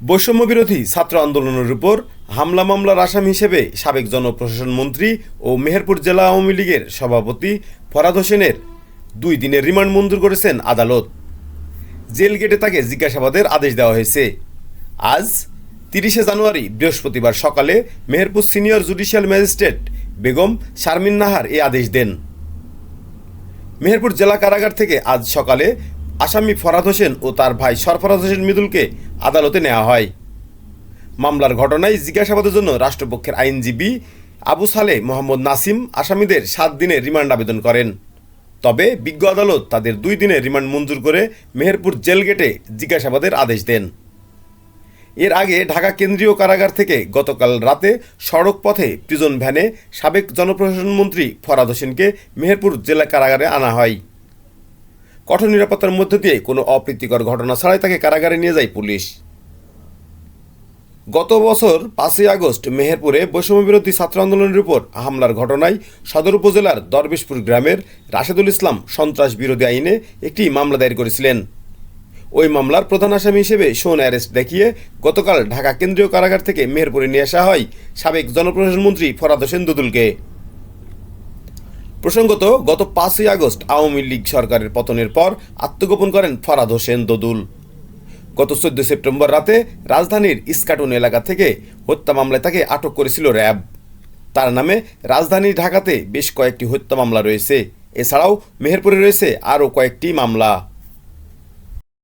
বৈষম্যবিরোধী ছাত্র আন্দোলনের উপর হামলা মামলার আসামি হিসেবে সাবেক জনপ্রশাসন মন্ত্রী ও মেহেরপুর জেলা আওয়ামী লীগের সভাপতি ফরহাদ হোসেনের 2 দিনের রিমান্ড মঞ্জুর করেছেন আদালত। জেল গেটে তাকে জিজ্ঞাসাবাদের আদেশ দেওয়া হয়েছে। আজ 30শে জানুয়ারি বৃহস্পতিবার সকালে Meherpur senior judicial magistrate Begum Sharmin Nahar এই আদেশ দেন। মেহেরপুর জেলা কারাগার থেকে আজ সকালে আসামি ফরহাদ হোসেন ও তার ভাই সরফরাজ হোসেন মৃদুলকে আদালতে নেওয়া হয়। মামলার ঘটনায় জিজ্ঞাসাবাদের জন্য রাষ্ট্রপক্ষের আইনজীবী আবু সালেহ মোহাম্মদ নাসিম আসামিদের 7 দিনের রিমান্ড আবেদন করেন। তবে বিজ্ঞ আদালত তাদের 2 দিনের রিমান্ড মঞ্জুর করে মেহেরপুর জেল গেটে জিজ্ঞাসাবাদের আদেশ দেন। এর আগে ঢাকা কেন্দ্রীয় কারাগার থেকে গতকাল রাতে সড়ক পথে প্রিজন ভ্যানে সাবেক জনপ্রশাসন মন্ত্রী ফরহাদ হোসেনকে মেহেরপুর জেলা কারাগারে আনা হয়। কঠোর নিরাপত্তার মধ্য দিয়ে কোনো অপ্রীতিকর ঘটনা ছাড়াই তাকে কারাগারে নিয়ে যায় পুলিশ। গত বছর 5ই আগস্ট মেহেরপুরে বৈষম্যবিরোধী ছাত্র আন্দোলনের উপর হামলার ঘটনায় সদর উপজেলার দরবেশপুর গ্রামের রাশেদুল ইসলাম সন্ত্রাস বিরোধী আইনে একটি মামলা দায়ের করেছিলেন। ওই মামলার প্রধান আসামি হিসেবে শোন অ্যারেস্ট দেখিয়ে গতকাল ঢাকা কেন্দ্রীয় কারাগার থেকে মেহেরপুরে নিয়ে আসা হয় সাবেক জনপ্রশাসন মন্ত্রী ফরহাদ হোসেন দুদুলকে। প্রসঙ্গত, গত 5ই আগস্ট আওয়ামী লীগ সরকারের পতনের পর আত্মগোপন করেন ফরহাদ হোসেন দুদুল। গত 14 সেপ্টেম্বর রাতে রাজধানীর ইস্কাটন এলাকা থেকে হত্যা মামলায় তাকে আটক করেছিল র্যাব। তার নামে রাজধানী ঢাকাতে বেশ কয়েকটি হত্যা মামলা রয়েছে। এছাড়াও মেহেরপুরে রয়েছে আরও কয়েকটি মামলা।